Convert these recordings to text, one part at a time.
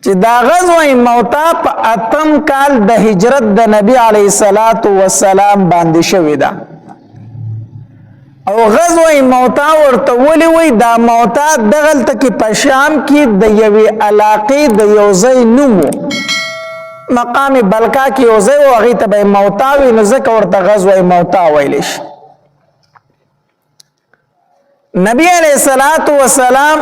چې دا غزوه موطا په اتم کال د هجرت د نبی علیه الصلاۃ والسلام باندې شوې ده او غزوه موطا ورته ولي وای دا موطا دغلته کې په شام کې د یوې علاقې د یو ځای نوم مقام بلکا کې یو ځای و هغې ته به موطا وي نو ځکه ورته غزوه موطا ویلی شي نبی علیہ الصلوۃ والسلام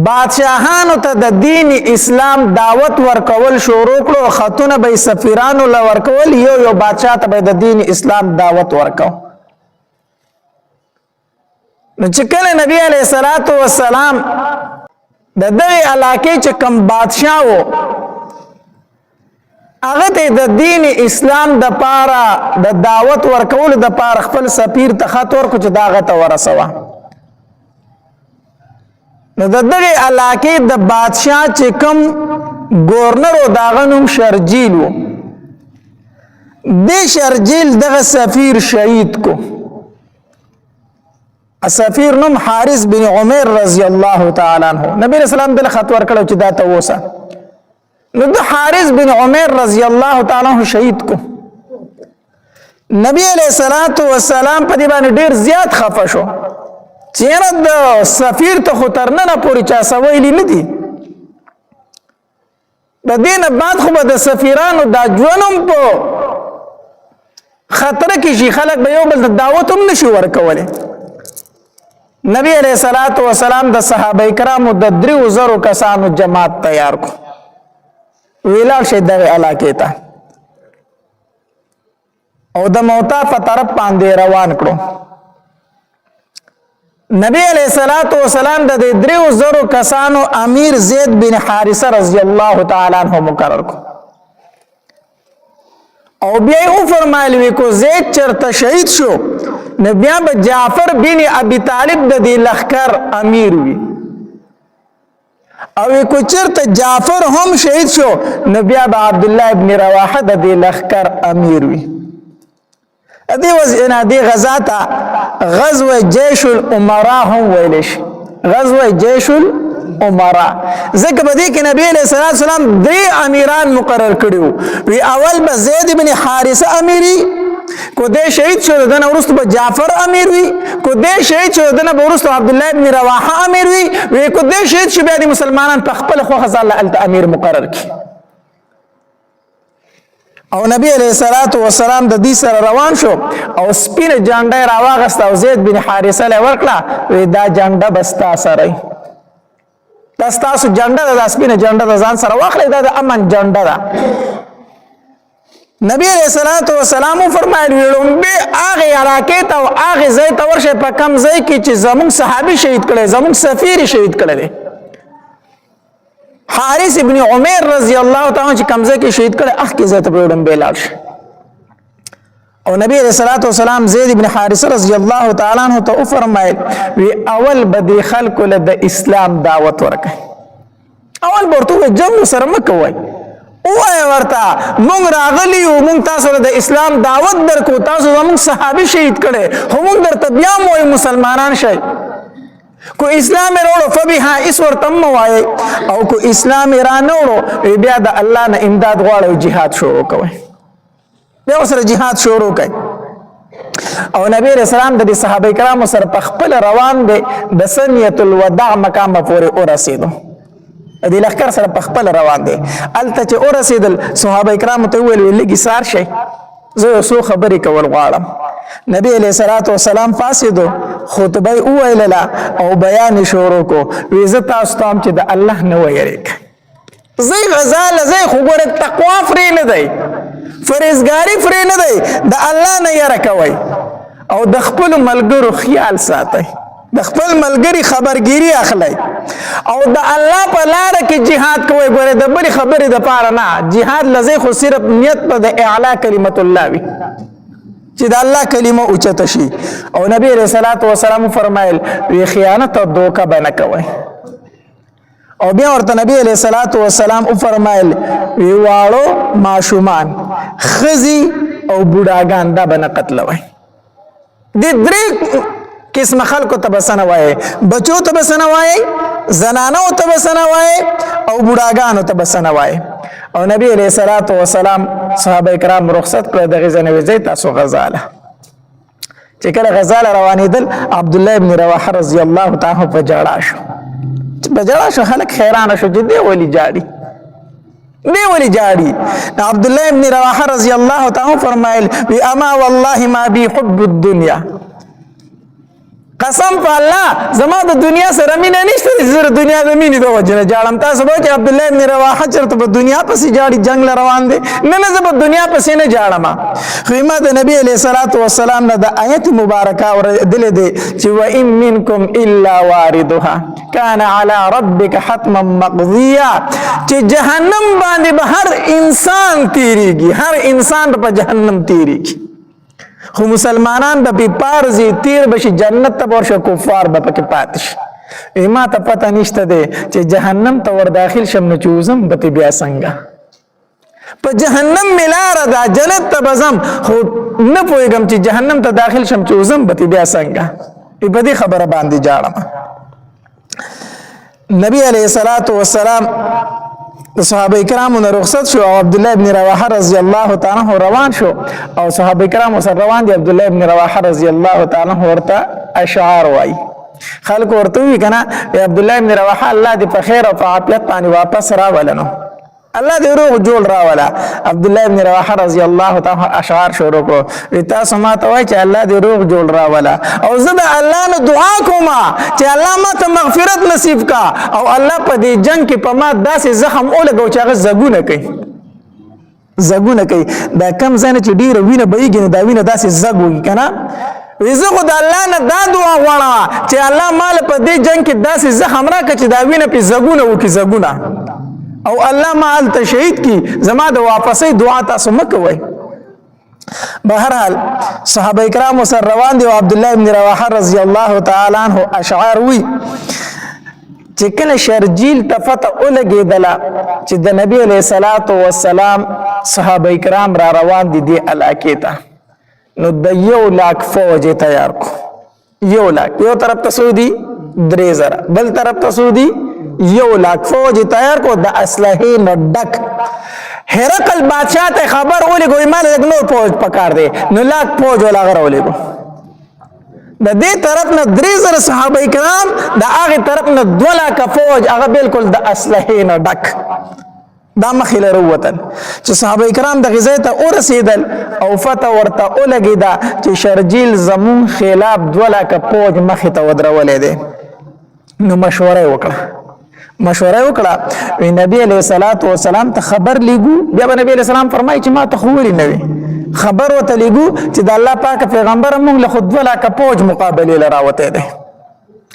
بادشاہانو ته د دین اسلام دعوت ورکول شروع کړو خطونه به سفیرانو له ورکول یو بادشاہ ته به د دین اسلام دعوت ورکو نو چې کله نبی علیہ الصلوۃ والسلام د دغه علاقې چې کوم بادشاہ وو هغه ته د دین اسلام د پاره د دعوت ورکول د پاره خپل سفیر ته خط ورکړو چې داغه ته ورسوه نو د دغه علاقې د بادشاہ چې کوم گورنر او داغه نوم شرجیل وو د شرجیل دغه سفیر شهید کو سفیر نوم حارث بن عمر رضی الله تعالی عنہ نبی رسول الله دل خط ورکړو چې دا ته وسه نو د حارث بن عمر رضی الله تعالی عنہ شهید کو نبی علیہ الصلوۃ والسلام په دې باندې ډیر زیات خفه شو چې د سفیر ته خو ترنه پوری چا سویلی نه دي د دینه بعد خو به د سفیرانو دا ژوندوم په خطر کې شي خلک به یو بل دعوت هم نشي ورکولی نبی علیہ الصلوۃ والسلام د صحابه کرامو د 3000 کسانو جماعت تیار کو ویلال شه دغه علاقې ته او د موطا په طرف باندې روان کړو نبی علیہ الصلوۃ والسلام د 3000 کسانو امیر زید بن حارثه رضی الله تعالی عنہ مقرر کو او بیا یې فرمایلی کو زید چرته شهید شو نو بیا به جعفر بن ابي طالب د دې لخر امیر وي او کو چرته جعفر هم شهید شو نو بیا به عبد الله ابن رواحه د دې لخر امیر وي ادي وزنا دي غزاتا غزوه جيش الامراء هم ویلش غزوه جيش الامراء ذکر بدی کې نبی علیہ الصلوۃ والسلام درې امیران مقرر کړیو وی اول به زید بن حارثه امیری کو دې شهید شو دنه ورسته به جعفر امیر وی کو دې شهید شو دنه ورسته عبد الله ابن رواحه امیر وی وی کو دې شهید شو بیا د مسلمانان په خپل خو خزال امیر مقرر کړي او نبی علیہ الصلوۃ والسلام د دې سره روان شو او سپینه جانډه راواغسته او زید بن حارثه له ورکړه وی دا جانډه بستا سره تاسو جانډه د سپینه جانډه ځان سره واخلئ دا د امن جانډه ده نبی علیہ الصلوۃ والسلام فرمایلی لومبه هغه علاقې ته او هغه ځای ته ورشه په کم ځای کې چې زمون صحابي شهید کړي زمون سفیر شهید کړي حارث ابن عمر رضی الله تعالی چې کم ځای کې شهید کړي هغه کې ځای ته لومبه لاړ او نبی علیہ الصلوۃ والسلام زید ابن حارثه رضی الله تعالی عنہ ته فرمایل وی اول بدی خلق له د اسلام دعوت ورکړي اول ورته جنگ سره مکوای اوه ورته مونږ راغلی او مونږ تاسو د اسلام دعوت درکو تاسو زموږ صحابي شهید کړي هم درته بیا مو مسلمانان شئ کو اسلام وروړو فبها اس ورتم وای او کو اسلام را نوړو بیا د الله نه امداد غواړو jihad شروع کوي بیا سره jihad شروع کوي او نبی رسول الله د صحابه کرامو سره په خپل روان دي د سنیت الوداع مقام پورې ورسېدو د لخر سره په خپل روان دي الته چې ورسېدل صحابه کرامو ته ویل لګي سار شي زه سو خبرې کول غواړم نبی علیہ الصلوۃ والسلام فاسدو خطبه ویلله او بیان شروع کو ویزه تاسو ته چې د الله نه ویریک زی غزال زی خو ګوره تقوا فری نه دی فرزګاری فری نه دی د الله نه یره کوي او د خپل ملګرو خیال ساتي د خپل ملګری خبرګيري اخلي او د الله په لار کې jihad کوي ګوره د بل خبرې د پاره نه jihad لزی خو صرف نیت په د اعلی کلمت الله وي چې د الله کلمه اوچته شي او نبی رسول الله والسلام فرمایل وی خیانت او دوکه بنه کوي او بیا ورته نبی علیہ الصلوۃ والسلام فرمایل وی واړو ماشومان خزي او بوډاګان دا بنه قتلوي د درې قسم خلکو ته بسنه وای بچو ته بسنه وای زنانو ته بسنه وای بوډاګانو ته بس نه وای. او نبی علیہ الصلوۃ والسلام صحابه کرام رخصت کړ دغه ځنه وځي تاسو غزاله. چې کله غزاله روانېدل عبد الله ابن رواحه رضی الله تعالی په جړا شو. په جړا شو خلک حیران شو چې دی ولی جاړي. دی ولی جاړي. عبد الله ابن رواحه رضی الله تعالی فرمایل بی اما والله ما بی حب الدنيا. قسم په الله زما د دنیا سره مینه نشته زه د دنیا د مینې د وجه نه جاړم. تاسو به چې عبد الله ابن رواحه چېرته په دنیا پسې جاړي جنګ له روان دی نه زه په دنیا پسې نه جاړم. خو ما د نبي علیه الصلاة والسلام نه د آیت مبارکه اورېدلې دی چې وان منکم الا واردها کان علی ربک حتما مقضیا چې جهنم باندې به هر انسان تیریږي هر انسان په جهنم تیریږي خو مسلمانان به پارزي تیر بشي جنت ته ورشه کفار به پکې پاتې شي. ما ته پته نشته دی چې جهنم ته ور داخل شم نه چوزم به بیا څنګه په جهنم ملاره دا جنت ته بزم خو نه پوهېږم چې جهنم ته داخل شم چوزم به بیا څنګه. په دې خبره باندې جاړم. نبی علیه الصلاة والسلام صحابه کرامو نه رخصت شو او عبد الله ابن رواحه رضی الله تعالی عنہ روان شو او صحابه کرامو سره روان دي. عبد الله ابن رواحه رضی الله تعالی عنہ ورته اشعار وای. خلق ورته وی کنه عبد الله ابن رواحه الله دې په خیر او په عافیت باندې واپس راولنو الله دې روغ جوړ راولا. عبد الله ابن رواحه رضی الله تعالی اشعار شروع کړو. تاسو ما ته وای چې الله دې روغ جوړ راولا او زه د الله نه دعا کوم چې الله ما ته مغفرت نصیب کا او الله په دې جنگ کې په ما داسې زخم اولګو چې هغه زګونه کوي دا کم ځای نه چې ډیره وینه بهیږي نو دا وینه داسې زګ وږي کنه. زه خو د الله نه دا دعا غواړم چې الله مال په دې جنگ کې داسې زخم راکړي چې دا وینه پې زګونه وکړي زګونه او الله ما هلته شهید کی زما د واپسۍ دعا تاسو مه کوئ. بهرحال صحابه کرامو سره روان دي او عبد الله ابن رواحه رضی الله تعالی عنہ اشعار وی چې کله شرجیل ته فتح ولګېدله چې د نبی علیه الصلاة والسلام صحابه کرام را روان دي دې علاقې ته نو د 1,00,000 فوج یې تیار کو. 1,00,000 یو طرف ته سودي 3,000 بل طرف ته سودي 1,00,000 فوج تیار کو د اسلحې نه ډک. هرقل بادشاہ ته خبر ولګوي مال یک نور فوج پکار دی نو 1,00,000 فوج ولا غرولېګو. د دې طرف نه 3,000 صحابه کرام د هغه طرف نه 2,00,000 فوج هغه بالکل د اسلحې نه ډک دا مخې له ووتل چې صحابه کرام د غزې ته ورسېدل او فتح ورته ولګېده چې شرجیل زمون خلاف 2,00,000 فوج مخې ته ودرولې دی. نو مشوره وکړه وی نبی علیہ الصلوۃ والسلام ته خبر لیږو. بیا به نبی علیہ السلام فرمایي چې ما ته خو ولې نه وي خبر ورته لیږو چې د الله پاک پیغمبر موږ له خو 2,00,000 فوج مقابلې له راوتی دی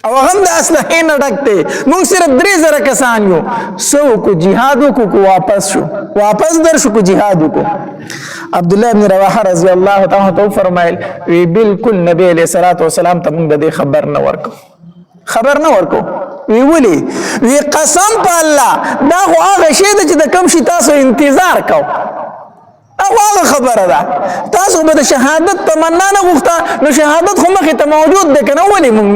او هغه هم د اسلحې نه ډک دی. موږ صرف 3,000 کسان یو. څه وکړو جهاد وکړو واپس در شو کو جهاد وکړو. عبد الله ابن رواحه رضی الله تعالی عنہ فرمایل وی بالکل نبی علیہ الصلوۃ والسلام ته موږ د دې خبر نه ورکو. وی ولی وی قسم په الله دا خو هغه شی ده چې د کوم شي تاسو انتظار کو هغه خبره ده. تاسو به د شهادت تمنا نه غوښته نو شهادت خو مخې ته موجود ده کنه. ولی موږ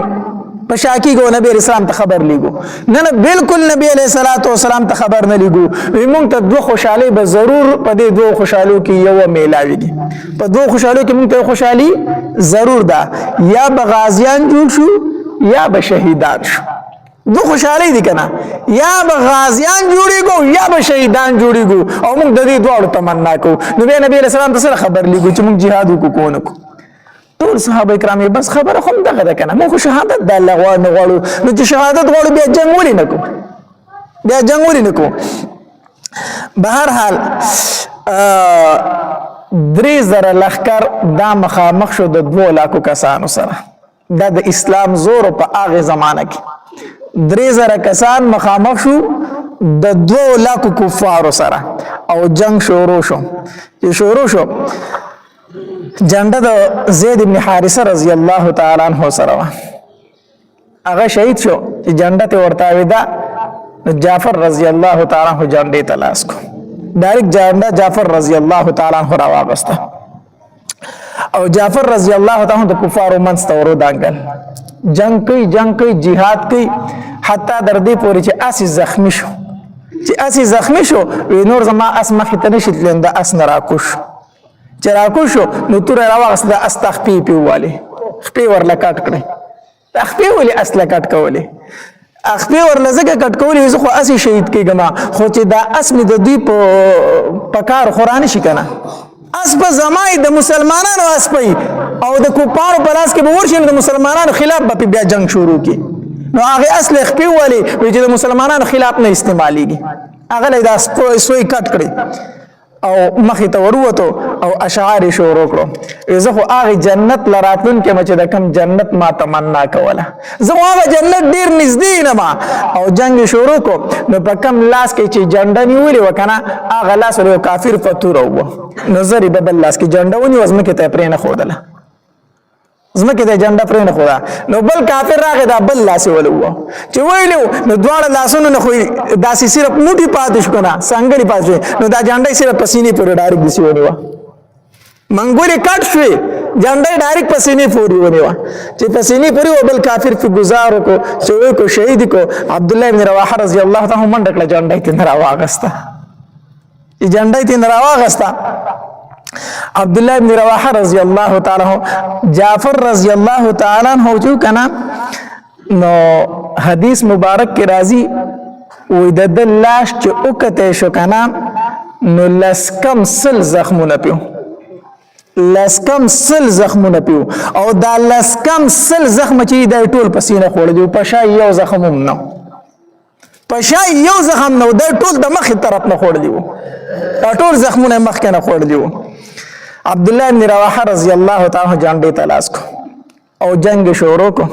په شاکی کو نبی اسلام ته خبر لیږو نه بالکل نبی علیہ الصلوۃ والسلام ته خبر نه لیږو. وی موږ ته 2 خوشحالي به ضرور په دې 2 خوشحالو کې یو میلاویږي. په 2 خوشحالو کې موږ ته خوشحالي ضرور ده یا به غازیان جوړ شو یا به شهیدان شو. 2 خوشحالي دي کنه یا به غازیان جوړیږو یا به شهیدان جوړیږو او موږ د دې دواړو تمنا کوو. نو بیا نبی علیہ السلام ته خبر لیږو چې موږ جهاد وکړو. ټول صحابه کرام بس خبره خو دغه ده کنه موږ شهادت د الله غواړو نو چې شهادت غواړو بیا جنگ ولې نه کو. بهرحال 3,000 لښکر دا مخامخ شو د 2,00,000 کسانو سره. دا د اسلام زور په هغه زمانه کې 3,000 کسان مخامخ شو د 2,00,000 کفارو سره او جنگ شروع شو. جنډه د زید ابن حارثه رضی الله تعالی عنہ سره هغه شهید شو چې جنډه ته ورته ودا جعفر رضی الله تعالی عنہ جنډه ته لاس کو ډایرک جنډه جعفر رضی الله تعالی عنہ را واغسته او جعفر رضی الله تعالی عنہ د کفارو منځ ته ورو دانګل جنگ کوي جهاد کوي حتی در دې پورې چې اسی زخمی شو چې اسی زخمی شو وی نور زما اس مخې ته نشي تللی د اس نه راکوش چې راکوش شو نو توره راواغسته د اس ته خپې پې ووالې خپې ورله کټ کړې د خپې ولې اس له کټ کولې خپې ورله ځکه کټ کولې زه خو اسې شهید کېږم خو چې دا اس مې د دوی په کار خو رانشي که نه اس په زمای د مسلمانانو اس پي او د کوپارو په لاس کې به ورشي د مسلمانانو خلاف به بیا جنگ شروع کی نو هغه اصل خپې ولې چې د مسلمانانو خلاف نه استعماليږي هغه له دا سوی کټ کړی او مخې ته وروته او اشعار شروع کړو زه خو هغه جنت لراتون کې مچ د کم جنت ما تمنا کوله زه هغه جنت ډیر نږدې نه ما او جنگ شروع کو نو په کم لاس کې چې جنډه نیولې وکنه هغه لاس له کافر فتور وو نظر به بل لاس کې جنډه ونی وزمه کې ته پرې نه خودله زمکه د جنډه پرې نه خورا نو بل کافر راغی دا بل لاس ولو چې ویلو نو دواړه لاسونو نه خو داسې صرف موټي پاتې شو کنه څنګه پاتې نو دا جنډه صرف پسینې پورې ډایرکټ دسی ونیو منګولې کټ شوې جنډه ډایرکټ پسینې پورې ونیو چې پسینې پورې بل کافر په گزارو کو چې کو شهید کو عبد الله ابن رواحه رضی الله تعالی عنہ منډه کړه جنډه ته راواغسته جنډه ته راواغسته عبد الله ابن رواحه رضی الله تعالی عنہ جعفر رضی الله تعالی عنہ جو کنا نو حدیث مبارک کې راځي وې د لاش چې اوکته شو کنا نو لسکم سل زخمونه پیو لسکم سل زخمونه پیو او دا لسکم سل زخم چې د ټول پسینه خوړ دی په شای یو زخم هم نو په شای یو زخم نو د ټول د مخ طرف نه خوړ دی ټول زخمونه مخ کنه خوړ دی عبد الله بن رواحه رضی الله تعالی جانډې تلاش کو او جنگ شروع کو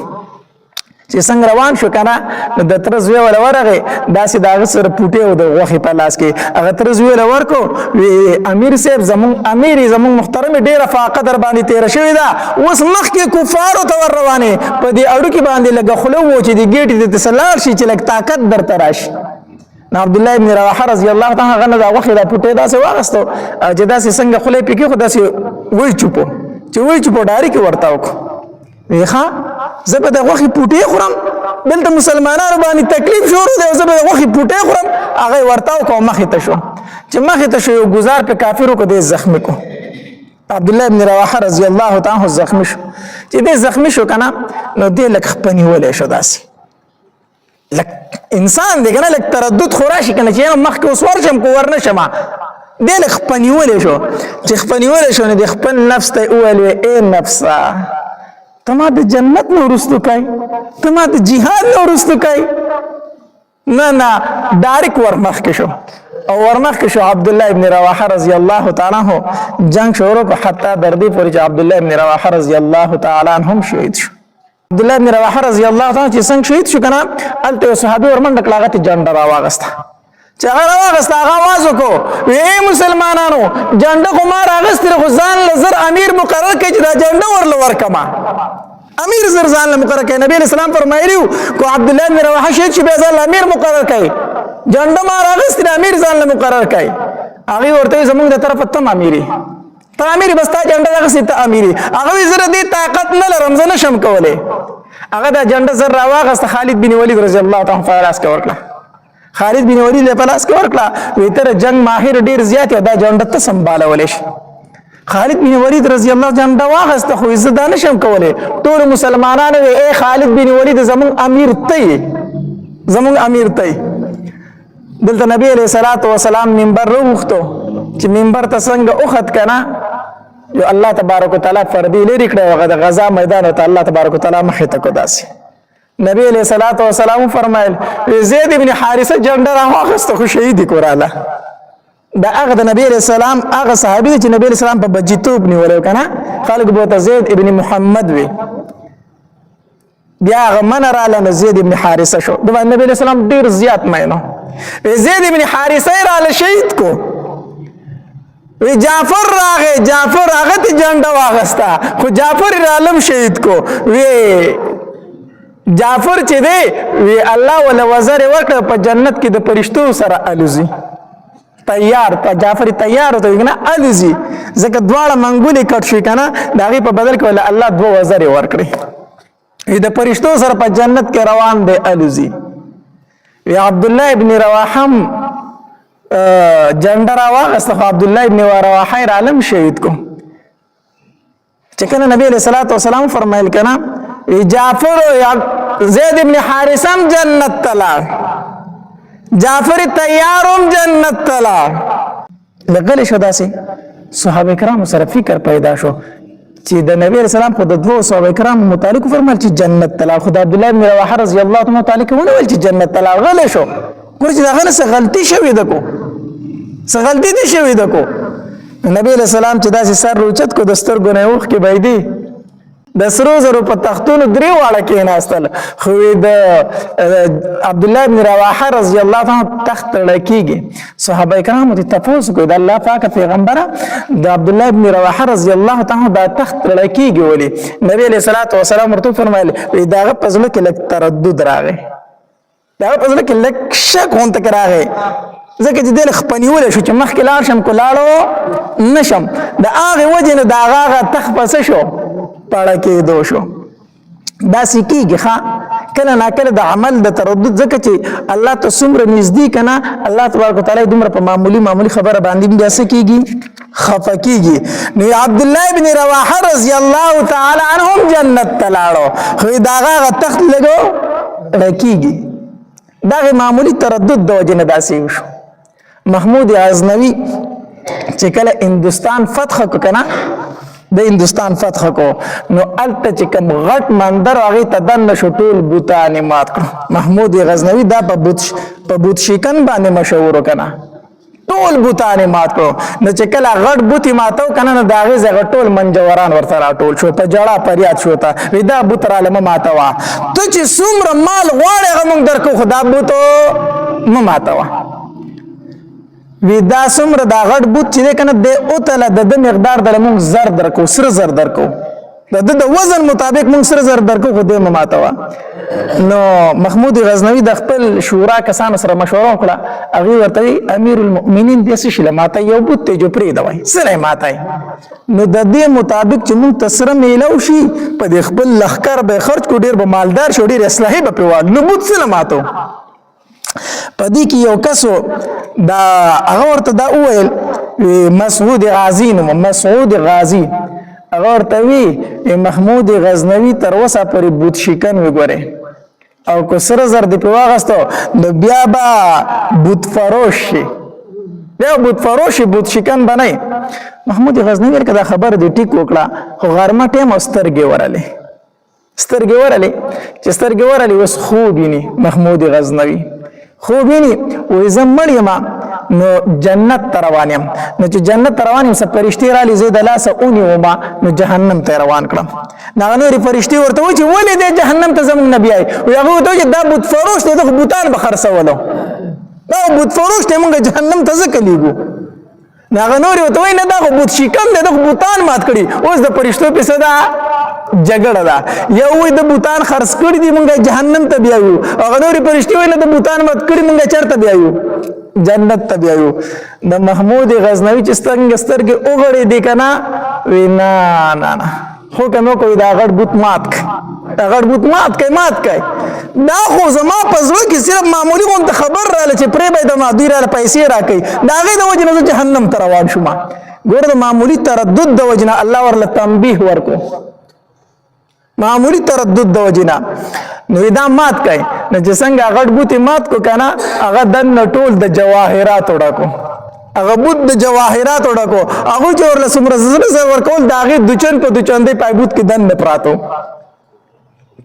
چې څنګه روان شو کنه نو د ترزوی ول ورغه داسې داغه سره پټه او د غوخي په لاس کې هغه ترزوی ول ورکو وی امیر صاحب زمون محترم ډیره فاقه در باندې تیر شوی دا اوس مخ کې کفارو ته ور روانه په دې اړو کې باندې لګه خلو و چې د ګیټ د تسلال شي چې لګ طاقت در تراشي نو عبد الله ابن رواحه رضی الله تعالی عنہ غنه دا وخت دا پټه داسې واغستو چې داسې څنګه خلې پکې خو داسې وای چوپو چې وای چوپو ډاری کې ورتاو کو ویخه زبد وخت پټه خورم بلته مسلمانانو باندې تکلیف شروع دی زبد وخت پټه خورم هغه ورتاو کو مخې ته شو چې مخې ته شو گزار په کافرو کو دې زخمی کو عبد الله ابن رواحه رضی الله تعالی عنہ زخمی شو چې دې زخمی شو کنه نو دې لک خپنی ولې شو داسې لک انسان دی کنه لک تردد خوراشي کنه چې مخ کې اوس ورشم کو ورنشم دې لک خپنیول شو چې خپنیول شو نه د خپل نفس ته اول اے نفسا تما د جنت نو رستو کای تما د جهاد نو رستو کای نه ډایرک ورمخ کې شو او ورمخ کې شو عبد الله ابن رواحه رضی الله تعالی عنہ جنگ شروع کو حتی دردی پورې عبد الله ابن رواحه رضی الله تعالی عنهم شهید شو عبد الله ابن رواحه رضی الله تعالی چې څنګه شهید شو کنه الته صحابي ورمنډ کلاغه جنډ راواغسته چې هغه راواغسته هغه आवाज وکړو وی مسلمانانو جنډ خو ما راغستره خو ځان لزر امیر مقرر کړي چې دا جنډ ورل ورکما امیر زر ځان مقرر کړي نبی اسلام فرمایلیو کو عبد الله بن رواحه شهید چې به ځان امیر مقرر کړي جنډ ما راغستره امیر ځان مقرر کړي هغه ورته زمونږ د طرف ته امیری ته امیری بس تا جنډ راغسته ته امیری هغه زره دې طاقت نه لرم زنه شم کوله هغه دا جنډ زر راواغسته خالد بن ولید رضی الله تعالی عنہ فلاس کا ورکړه خالد بن ولید له پلاس کې ورکړه وی تر جنگ ماهر ډیر زیات دا جنډ ته سنبالول شي خالد بن ولید رضی الله جنډ واغسته خو عزت نشم کوله ټول مسلمانانو اے خالد بن ولید زمون امیر ته دلته نبی علیہ الصلوۃ والسلام منبر وروخته چې منبر ته څنګه اوخت کنه یو الله تبارک وتعالى فردی لري کړه هغه د غزا میدان ته الله تبارک وتعالى مخه ته کو داسي نبی علیہ الصلوۃ والسلام فرمایل زید ابن حارثه جنډ راغسته خو شهید کوراله دا هغه د نبی علیہ السلام هغه صحابي چې نبی علیہ السلام په بجیتوب نیول کنه خلق بوته زید ابن محمد وی بیا هغه منراله زید ابن حارثه شو د نبی علیہ السلام ډیر زیات مینو زید ابن حارثه را شهید کو وی جعفر راغه ته جنډه واغستا خو جعفر عالم شهید کو وی جعفر چې دی وی الله ولا وزر ورکړه په جنت کې د فرشتو سره الوزي تیار ته جعفر تیار ته کنه الوزي ځکه دواړه منګولې کټ شي کنه داغه په بدل کې ولا الله دو وزر ورکړي د فرشتو سره په جنت کې روان دی الوزي وی عبد الله ابن رواحه جنډ راواغسته خو عبدالله ابن رواحه یې عالم شهید کو چې کله نبی علیہ الصلوۃ والسلام فرمایل کنا جعفر زید ابن حارثم جنت تلا جعفر تیارم جنت تلا لګل شو داسې صحابه کرام سره فکر پیدا شو چې د نبی علیہ السلام خو د دوه صحابه کرام متعلق فرمایل چې جنت تلا خو د عبدالله ابن رواحه رضی الله عنه متعلق ونه ویل چې جنت تلا غل شو ګور چې دا غل څه غلطي شوې ده کو څه غلطي دي شوې ده کو نبی علیہ السلام چې داسې سر روچت کو د سترګو نه اوښ کې بایدي د سرو زرو په تختونو درې واړه کېناستل خو د عبدالله بن رواحه رضی الله عنه تخت تړل کېږي صحابه کرامو ته تپوس کوي د الله پاک پیغمبره د عبدالله بن رواحه رضی الله عنه دا تخت تړل کېږي ولې نبی علیہ الصلوۃ والسلام ورته فرمایل داغه په زړه کې لږ تردد راغی داغه په زړه کې لږ شک هونته راغی ځکه چې دل خپنیول شو چې مخکې لاړ شم کو لاړو نشم د هغه وجه نه د هغه تخت پس شو پړه کېدو شو دا سکیږي ښه کله ناکله د عمل د تردد ځکه چې الله ته څومره نږدې کنه الله تبارک وتعالی دومره په معمولی خبره باندې بیا څه کېږي خفه کېږي نو عبدالله ابن رواحه رضی الله تعالی عنهم جنت ته لاړو خو د هغه تخت لګو ډکېږي دغه معمولی تردد د وجې نه داسې وشو محمود غزنوي چې کله هندوستان فتح کو کنه د هندوستان فتح کو نو الته چې کوم غټ مندر هغه ته دن شو ټول بوتان مات کړ محمود غزنوي دا په بوت شیکن باندې مشهور کنه ټول بوتان مات کړ نو چې کله غټ بوتي ماتو کنه نو دا غي زغ ټول منجوران ورته راټول شو په جړه پریاد شو ته ودا بوت را لمه ماتوا ته چې څومره مال غواړې هغه مونږ درکو خدا بوتو ما ماتوا ودا څومره دا غټ بوت چې کنه د اوتله د مقدار د مونږ زر درکو سر زر درکو د وزن مطابق مونږ سر زر درکو خو د ماتوا نو محمود غزنوي د خپل شورا کسانو سره مشوره وکړه هغه ورته امیر المؤمنین د څه شله ماته یو بوت ته جو پرې دوای سره ماتای نو د دې مطابق چې مونږ تسره میلو شي په خپل لخر به خرج کو ډیر به مالدار شو ډیر اصلاحي به پیوال نو بوت سره ماتو پدې کې یو کسو دا هغه ورته دا وویل مسعود غازی نو مسعود غازی هغه ورته وی محمود غزنوي تر اوسه پرې بوت شیکن وګوره او کو سره زر دی په واغستو نو بیا با بوت فروش شي بیا بوت فروش بوت شیکن بنای محمود غزنوي ورکه دا خبر دی ټیک وکړه خو غرمه ټیم سترګې ورلې چې سترګې ورلې وس خوبینی محمود غزنوي خوبینی وې زمړ یما نو جنت ته روان یم نو چې جنت ته روان یم څه فرشتي را لې زید لاسه اونې وما نو جهنم ته روان کړم نو نورې فرشتي ورته و چې ولې دې جهنم ته زموږ نبی آی وی هغه ورته چې دا بوت فروش دی د بوتان به خرڅولو دا بوت فروش دی موږ جهنم ته ځکه لیږو نو هغه نورې ورته وایي نه دا بوت شیکن دی د بوتان مات کړي اوس د فرشتو پسې دا جګړه ده یو وي د بوتان خرڅ کړي دي مونږه جهنم ته بیایو هغه نورې فرشتي وایي د بوتان مات کړي مونږه چېرته بیایو جنت ته بیایو د محمود غزنوي چې سترګې وغړې دي که نه وی نه حکم وکړي دا غټ بوت مات کړي دا غټ بوت مات کړي دا خو زما په زړه کې صرف معمولي غونته خبر راله چې پرې به د ما دوی راله پیسې راکوي د هغې د وجې نه زه جهنم ته روان شوم ګوره د معمولي تردد د وجې نه الله ورله تنبیه ورکو معمولی تردد د وجینا نو دا مات کای نو چې څنګه غټ بوتي مات کو کنه هغه دن ټول د جواهرات وډکو هغه بوت د جواهرات وډکو هغه چې ورله سمره زړه ورکول دا هغه دچن په دچن دی پای بوت کې دن نه پراتو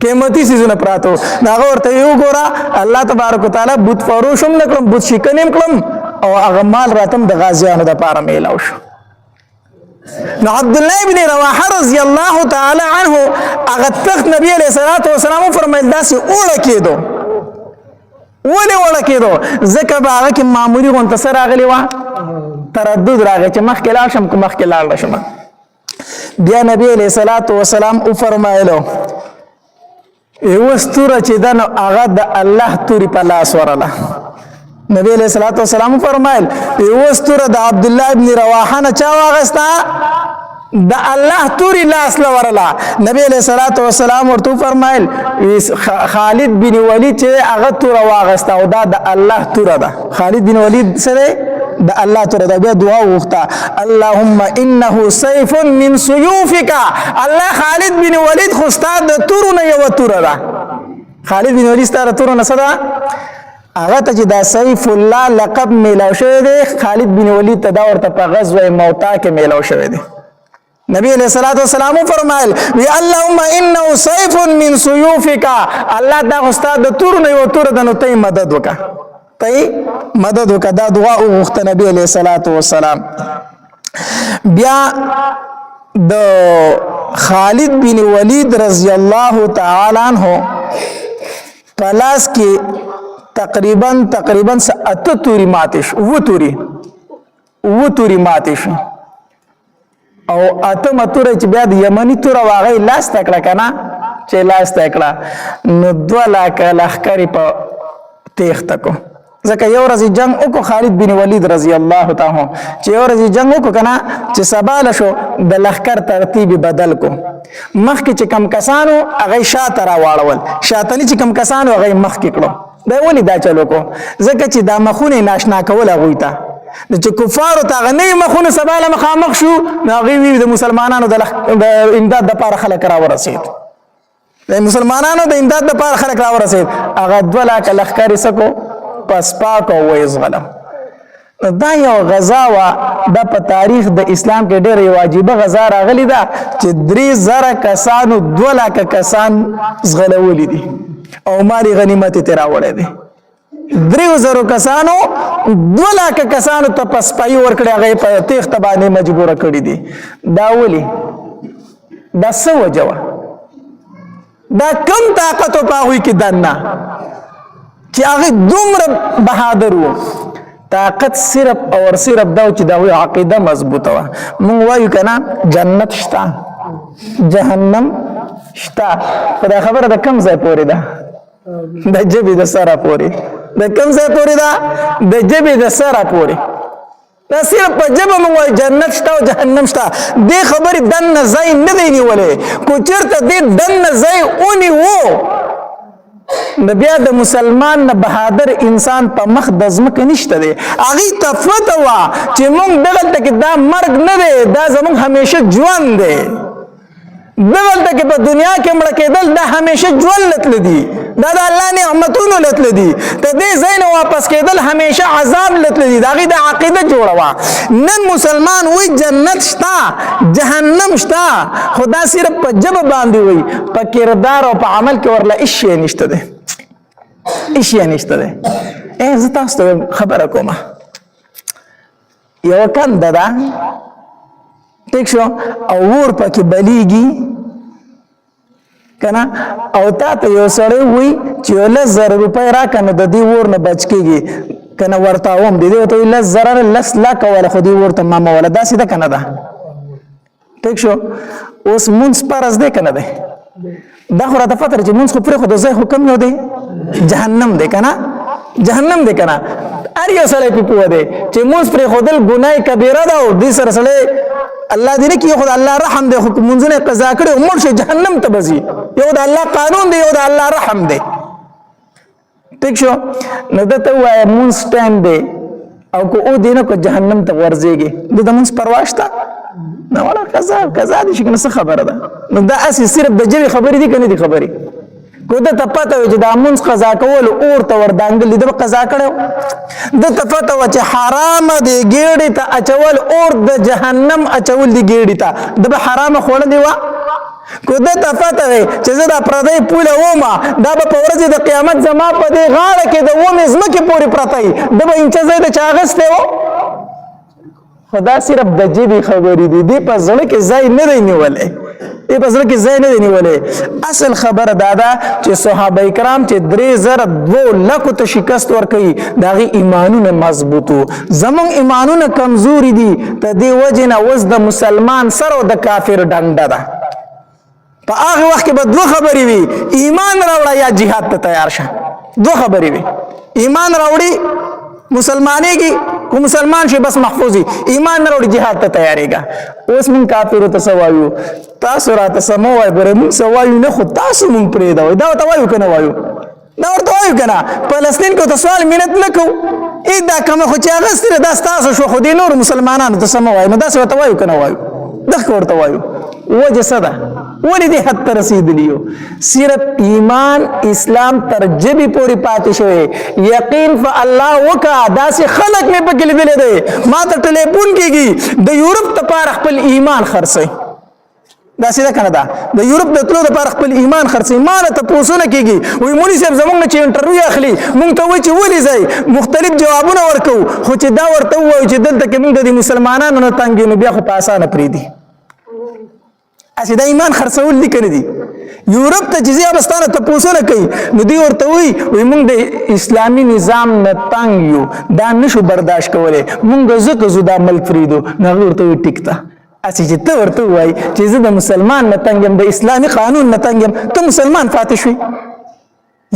قیمتي سيزونه پراتو دا ورته یو ګورا الله تبارک وتعالى بوت فروشم نکړم بوت شکنیم کړم او هغه مال راتم د غازیانو د پاره میلاو شو نو عبدالله ابن رواحه رضی الله تعالی عنه هغه تخت نبی علیہ الصلوۃ والسلام فرمایل داسې اوړه کېدو ولې وړه کېدو ځکه به هغه کې معمولي غونته څه راغلې وه تردد راغی چې مخکې لاړ شم که مخکې لاړ نه شم بیا نبی علیہ الصلوۃ والسلام وفرمایلو یوه ستوره چې ده نو هغه د الله تورې په لاس ورله نبی علیہ الصلوۃ والسلام فرمایل یوه ستوره د عبدالله ابن رواحه نه چا واغسته د الله توري لاس لورلا نبی علیہ الصلوۃ والسلام ورته فرمایل خالد بن ولید چې هغه تور واغسته او دا د الله تور ده خالد بن ولید سره د الله تعالی د بیا دعا وغوښته اللهم انه سيف من سيوفك الله خالد بن ولید خو ستا د تورونه یو توره ده خالد بن ولید ستا د تورونه څه ده هغه ته چې دا سیف الله لقب میلاو شوی دی خالد بن ولید ته دا ورته په غزوه موتا کې میلاو شوی دی نبی علیہ الصلوۃ والسلام فرمایل وی اللهم انه سيف من سيوفك الله دا استاد د تور نه یو تور د نو ته مدد وکا ته مدد وکا دا دعا وغوښته نبی علیہ الصلوۃ والسلام بیا د خالد بن ولید رضی الله تعالی عنہ پلاس کې تقریبا اته توري ماتش و توري ماتش او اته متوره چې بیا د یمنی تور واغې لاس تکړه کنه چې لاس تکړه نو 2 لک لخرې په تیخ تکو ځکه یو ورځ جنگ وکړو خالد بن ولید رضی الله تعالی چې یو ورځ جنگ وکړو کنه چې سبا شو د لخر ترتیب بدل کو مخکې چې کم کسانو هغه شاته را واړول شاتلی چې کم کسانو هغه مخکې کړو دا ولی دا چلو کو ځکه چې دا مخونه ناشنا کول هغه ته چې کفارو ته غنی مخونه سباله مخامخ شو هغه وی د مسلمانانو د امداد د پاره خلک را ورسید د مسلمانانو د امداد د پاره خلک را ورسید هغه 2 لک لخر سکو پس پاک او ویزغلم دا یو غزا وا د په تاریخ د اسلام کې ډېر واجبه غزا راغلی ده چې 3000 کسانو 2 لک کسان زغلولې دي او مالی غنیمت ته راوړې دي 3000 کسانو 2 لک کسانو ته پسپای ورکړي هغه په تیخ تبانه مجبور کړی دي دا ولی دا څه وجوه دا کم طاقت په هغه کې دنه چې هغه دومره بهادر وو طاقت صرف او صرف دا چې دا عقیده مضبوطه و مونږ وایو کنه جنت شته جهنم شته خدای خبره د کم ځای پورې ده د جبې د سره پورې د کم ځای پورې ده د جبې د سره پورې دا صرف په جبه مونږ وایو جنت شته او جهنم شته دې خبرې دنه ځای نه دی نیولې کو چېرته دې دنه ځای ونیو د بیا د مسلمان نه بهادر انسان په مخ د ځمکې نشته دی هغې ته پته وه چې مونږ دغلته کې دا مرګ نه دی دا زمونږ همیشه ژوند دی دغلته کې په دنیا کې مړه کېدل دا همیشه ژوند لتله دي دا د الله نعمتونو لتله دي ته دې ځای نه واپس کېدل همیشه عذاب لتله دي د هغې د عقیده جوړه وه نن مسلمان وایي جنت شته جهنم شته خو دا صرف په ژبه باندې وایي په کردار او په عمل کې ورله هېڅ شی نشته دی هېڅ شی نشته دی زه تاسو ته خبره کومه یوه کنده ده ٹھیک شو او ور پکې بلیږي کنه او تا ته یو سړی وي چې 10,000 روپۍ راکړه نو د دې ور نه بچ کېږي کنه ورته وم دې ته 10,000 10 لک ولا خو دې ورته ماما ولا داسې ده کنه ده ٹھیک شو اوس مونږ فرض دی کنه ده دا خو راته فتره چې مونږ خو پرې خو د ځای حکم نه دی جهنم دی کنه جهنم دی کنه هر یو سړی په پوه دی چې مونږ پرې خودل ګناه کبیره ده او دې سره سړی الله دې کې خدای الله رحم دې حکم منځنه قضا کړي عمر شي جهنم ته بزي یو د الله قانون دی یو د الله رحم دی ٹھیک شو نو دته وای مونږ ټایم دی او کو او دینه کو جهنم ته ورځيږي د مونږ پرواشتا نو ولا قضا دې شي کنه څه خبره ده نو دا اسی صرف د جری خبرې دي کنه دي خبرې کو د تپته چې د مونږ قضا کول اور ته وردانګل دې قضا کړو د تپته چې حرام دی ګېړې ته اچول اور د جهنم اچول دی ګېړې ته د حرام خوړ دی وا کو د تپته چې زه د پردې پوله ومه دا په ورځ د قیامت زما په دې غاړه کې د ومه زمکه پوری پرتای د به انچ زید چاغسته و خدا صرف د جبی خبرې دي دی په ځړ کې ځای نه دی نیولې ای په ځړ کې ځای نه دی نیولې اصل خبر دادا چې صحابه کرام چې 3,2 لک ته شکست ورکړي داغي ایمانونه مضبوطو زمون ایمانونه کمزوري دي ته دی وجنه وز د مسلمان سره د کافر ډنډه ده په هغه وخت کې به دوه خبرې وي ایمان راوړا یا jihad ته تیار شه دوه خبرې وي ایمان راوړي مسلمانې کې کو مسلمان شي بس محفوظي ایمان نه وروړي jihad ته تیارېږي اوس مون کافر ته سوایو تاسو راته سموای ګره مون سوایو نه خو تاسو مون پرې دا ته وایو کنه وایو دا ورته وایو که نه فلسطین کې ورته سوال منت نه کوو دا کومه خو چې هغه ستره دا ستاسو شو خو دې نورو مسلمانانو ته څه مه وایو نو داسې ورته وایو که نه وایو دغه ورته وایو وجه څه ده ولې دې حد ته رسېدلي یو صرف ایمان اسلام تر ژبې پورې پاتې شوی یقین په الله وکړه داسې خلک مې پکې لیدلی دی ما ته ټلیفون کېږي د یورپ دپاره خپل ایمان خرڅوي داسې ده که نه ده د یورپ د تلو دپاره خپل ایمان خرڅوي ما نه تپوسونه کېږي وایي مولي صاحب زموږ نه چې انټرویو اخلي مونږ ته وایي چې ولې ځئ مختلف جوابونه ورکوو خو چې دا ورته ووایو چې دلته کې مونږ د دې مسلمانانو نه تنګ یو نو بیا خو په اسانه پرېږدي اسی دا ایمان خرڅول دي کنه دي یورپ ته چې بیا بستانه تپوسونه کوي نو دی ورته وایي مونږ د اسلامي نظام نه تنګ یو دا نشو برداشت کولی مونږ ځکه زو دا ملک پرېږدو نو هغه ورته وایي ټیک ده اسی چې ته ورته ووایي چې زه د مسلمان نه تنګ یم د اسلامي قانون نه تنګ یم ته مسلمان پاتې شوي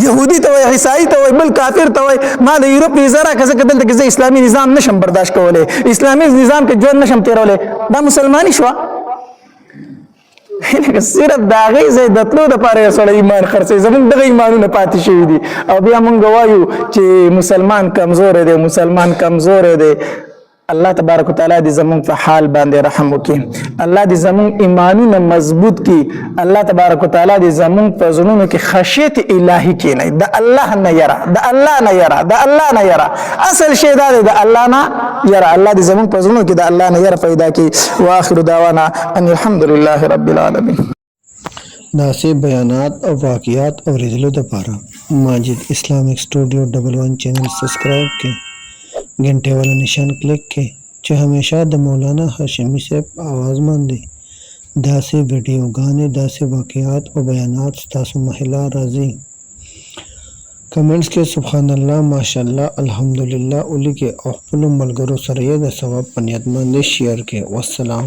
یهودي ته وایي عیسائی ته وایي بل کافر ته وایي ما د یورپ ویزه راکړه ځکه دلته کې زه اسلامي نظام نشم برداشت کولی اسلامي نظام کې ژوند نشم تېرولی دا مسلماني شوه صرف د هغې ځای د تلو دپاره یو سړی ایمان خرڅوي زموږ دغه ایمانونه پاتې شوي دي او بیا مونږ وایو چې مسلمان کمزوری دی مسلمان کمزوری دی الله تبارک وتعالی دې زموږ په حال باندې رحم وکړي الله دې زموږ ایمانونه مضبوط کړي الله تبارک وتعالی دې زموږ په زړونو کې خشیت الهي کښېنوي د الله نه یره د الله نه یره د الله نه یره اصل شی دا دی د الله نه یره الله دې زموږ په زړونو کې د الله نه یره پیدا کړي واخر دعوانا ان الحمد لله رب العالمین داسې بیانات او واقعات اورېدلو دپاره ماجد اسلامک سټوډیو 11 چینل سبسکرایب کړئ घंटे वाला निशान क्लिक के जो हमेशा द मौलाना हाशिमी से आवाज़ मंदी दासे वीडियो गाने दासे वाक़यात और बयानात तासु महिला राजी कमेंट्स के सुभान अल्लाह माशाल्लाह अल्हम्दुलिल्लाह उली के अहफुल मलगरो सरयद सवाब पनियत मंदी शेयर के वस्सलाम।